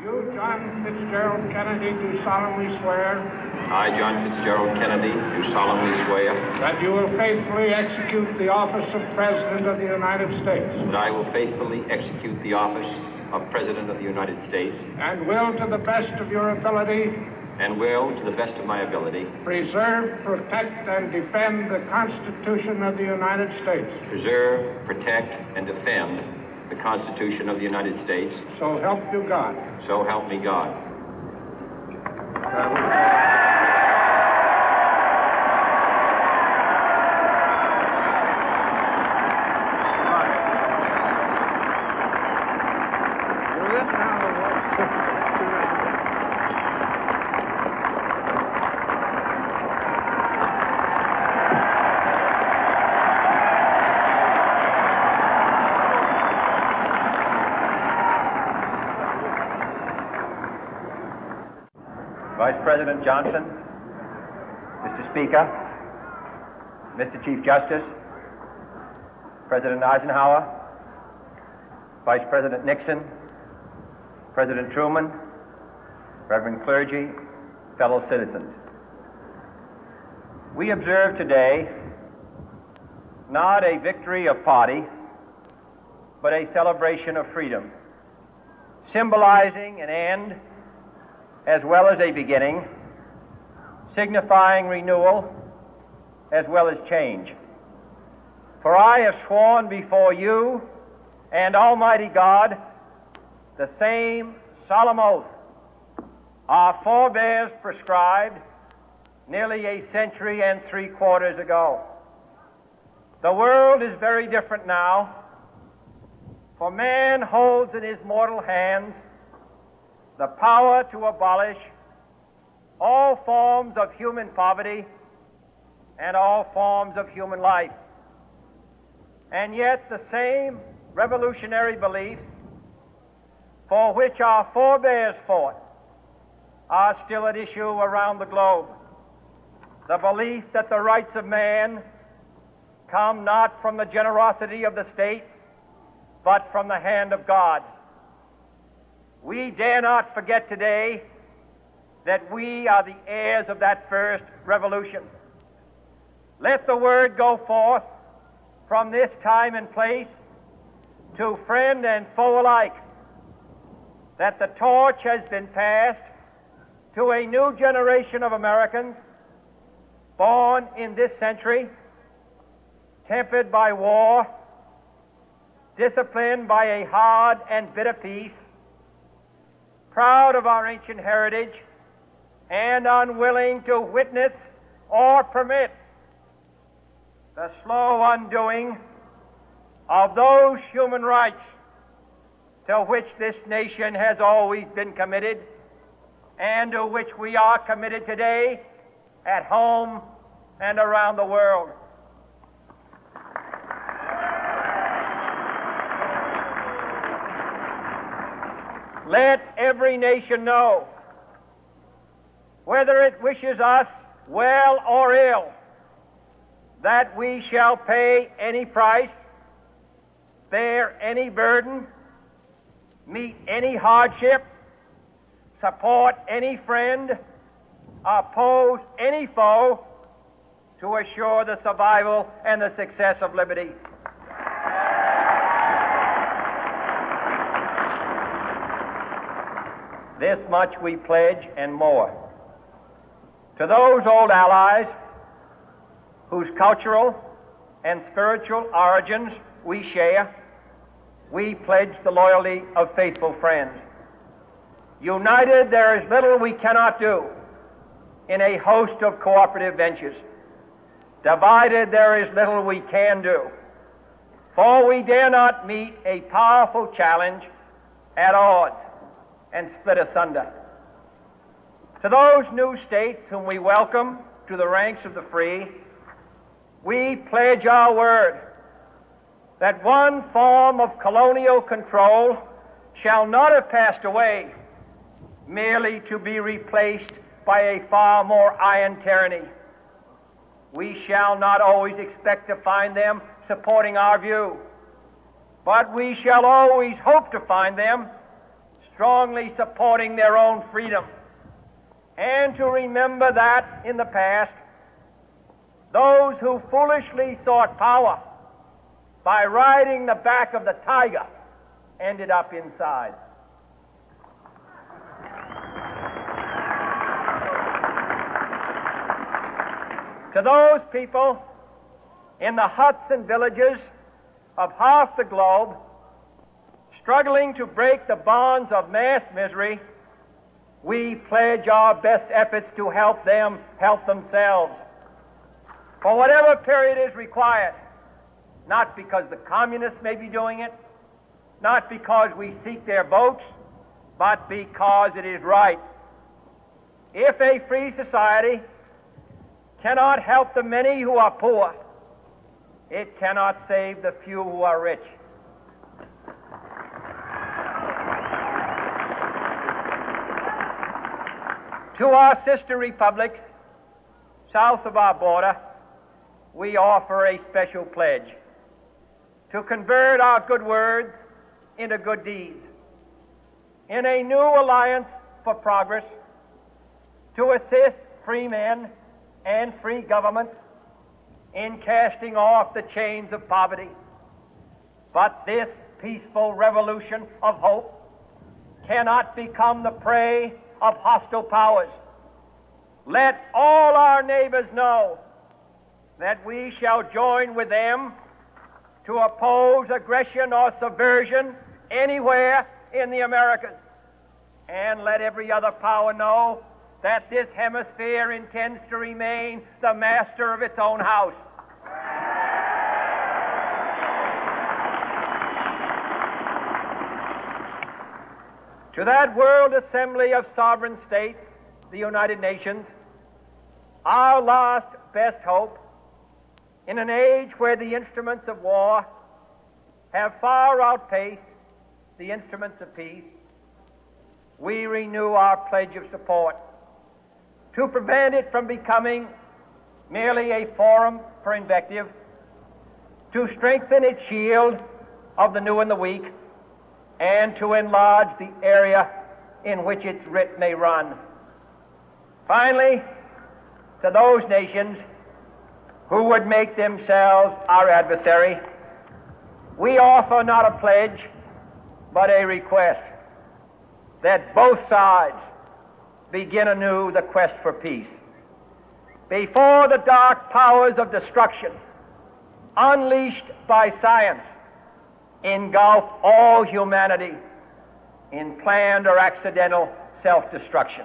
You, John Fitzgerald Kennedy, do solemnly swear. I, John Fitzgerald Kennedy, do solemnly swear. That you will faithfully execute the office of President of the United States. That I will faithfully execute the office of President of the United States. And will, to the best of your ability. And will, to the best of my ability. Preserve, protect, and defend the Constitution of the United States. Preserve, protect, and defend the Constitution of the United States. So help you God. So help me God. Vice President Johnson, Mr. Speaker, Mr. Chief Justice, President Eisenhower, Vice President Nixon, President Truman, Reverend clergy, fellow citizens. We observe today not a victory of party, but a celebration of freedom, symbolizing an end as well as a beginning, signifying renewal as well as change. For I have sworn before you and Almighty God the same solemn oath our forebears prescribed nearly a century and 3/4 ago. The world is very different now, for man holds in his mortal hands the power to abolish all forms of human poverty and all forms of human life. And yet the same revolutionary beliefs for which our forebears fought are still at issue around the globe. The belief that the rights of man come not from the generosity of the state, but from the hand of God. We dare not forget today that we are the heirs of that first revolution. Let the word go forth from this time and place to friend and foe alike that the torch has been passed to a new generation of Americans born in this century, tempered by war, disciplined by a hard and bitter peace, proud of our ancient heritage, and unwilling to witness or permit the slow undoing of those human rights to which this nation has always been committed and to which we are committed today at home and around the world. Let every nation know, whether it wishes us well or ill, that we shall pay any price, bear any burden, meet any hardship, support any friend, oppose any foe to assure the survival and the success of liberty. This much we pledge and more. To those old allies whose cultural and spiritual origins we share, we pledge the loyalty of faithful friends. United, there is little we cannot do in a host of cooperative ventures. Divided, there is little we can do, for we dare not meet a powerful challenge at odds and split asunder. To those new states whom we welcome to the ranks of the free, we pledge our word that one form of colonial control shall not have passed away merely to be replaced by a far more iron tyranny. We shall not always expect to find them supporting our view, but we shall always hope to find them strongly supporting their own freedom, and to remember that in the past, those who foolishly sought power by riding the back of the tiger ended up inside. To those people in the huts and villages of half the globe struggling to break the bonds of mass misery, we pledge our best efforts to help them help themselves for whatever period is required, not because the communists may be doing it, not because we seek their votes, but because it is right. If a free society cannot help the many who are poor, it cannot save the few who are rich. To our sister republics south of our border, we offer a special pledge to convert our good words into good deeds, in a new alliance for progress, to assist free men and free governments in casting off the chains of poverty. But this peaceful revolution of hope cannot become the prey of hostile powers. Let all our neighbors know that we shall join with them to oppose aggression or subversion anywhere in the Americas. And let every other power know that this hemisphere intends to remain the master of its own house. To that World Assembly of Sovereign States, the United Nations, our last best hope, in an age where the instruments of war have far outpaced the instruments of peace, we renew our pledge of support to prevent it from becoming merely a forum for invective, to strengthen its shield of the new and the weak, and to enlarge the area in which its writ may run. Finally, to those nations who would make themselves our adversary, we offer not a pledge, but a request that both sides begin anew the quest for peace. Before the dark powers of destruction, unleashed by science, engulf all humanity in planned or accidental self-destruction,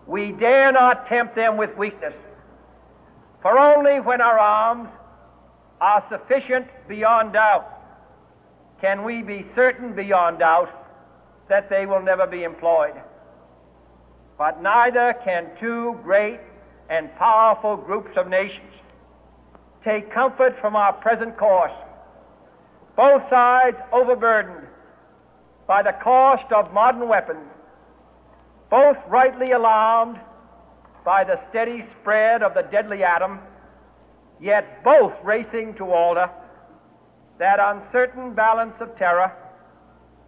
we dare not tempt them with weakness, for only when our arms are sufficient beyond doubt can we be certain beyond doubt that they will never be employed. But neither can two great and powerful groups of nations take comfort from our present course, both sides overburdened by the cost of modern weapons, both rightly alarmed by the steady spread of the deadly atom, yet both racing to alter that uncertain balance of terror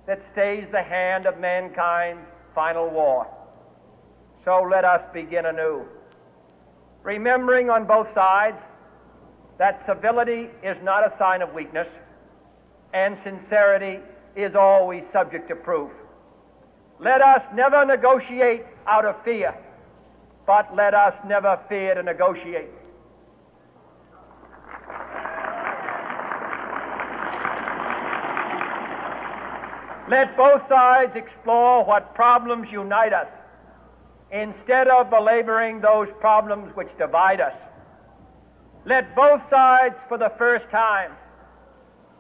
that stays the hand of mankind's final war. So let us begin anew, remembering on both sides that civility is not a sign of weakness, and sincerity is always subject to proof. Let us never negotiate out of fear, but let us never fear to negotiate. Let both sides explore what problems unite us, instead of belaboring those problems which divide us. Let both sides, for the first time,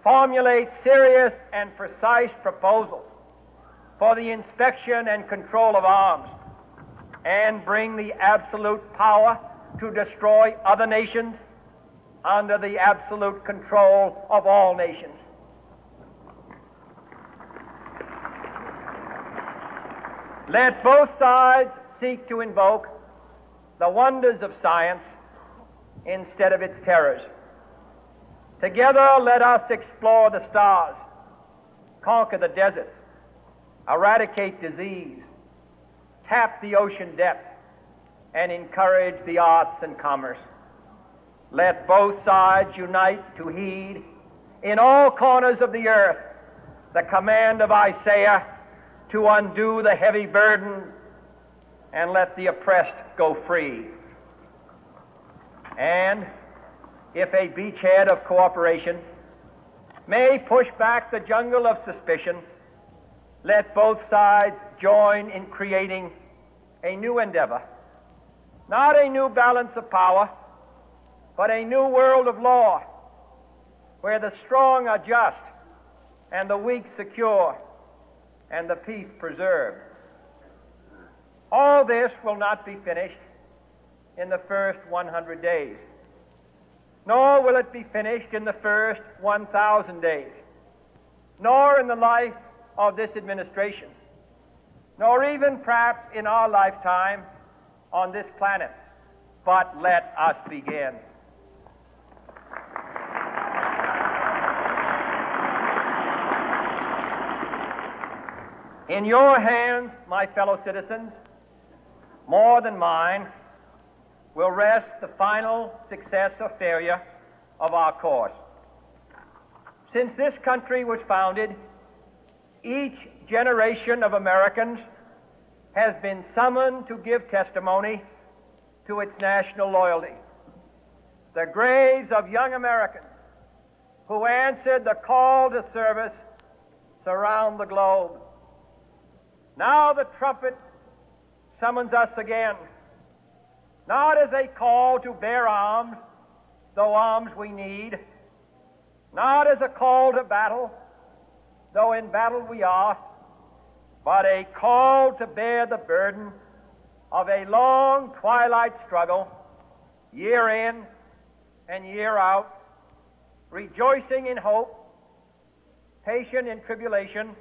formulate serious and precise proposals for the inspection and control of arms, and bring the absolute power to destroy other nations under the absolute control of all nations. Let both sides seek to invoke the wonders of science instead of its terrors. Together, let us explore the stars, conquer the deserts, eradicate disease, tap the ocean depth, and encourage the arts and commerce. Let both sides unite to heed in all corners of the earth the command of Isaiah to undo the heavy burden and let the oppressed go free. And if a beachhead of cooperation may push back the jungle of suspicion, let both sides join in creating a new endeavor, not a new balance of power, but a new world of law, where the strong are just and the weak secure and the peace preserved. All this will not be finished in the first 100 days, nor will it be finished in the first 1,000 days, nor in the life of this administration, nor even perhaps in our lifetime on this planet. But let us begin. In your hands, my fellow citizens, more than mine, will rest the final success or failure of our course. Since this country was founded, each generation of Americans has been summoned to give testimony to its national loyalty. The graves of young Americans who answered the call to service surround the globe. Now the trumpet summons us again, not as a call to bear arms, though arms we need, not as a call to battle, though in battle we are, but a call to bear the burden of a long twilight struggle, year in and year out, rejoicing in hope, patient in tribulation,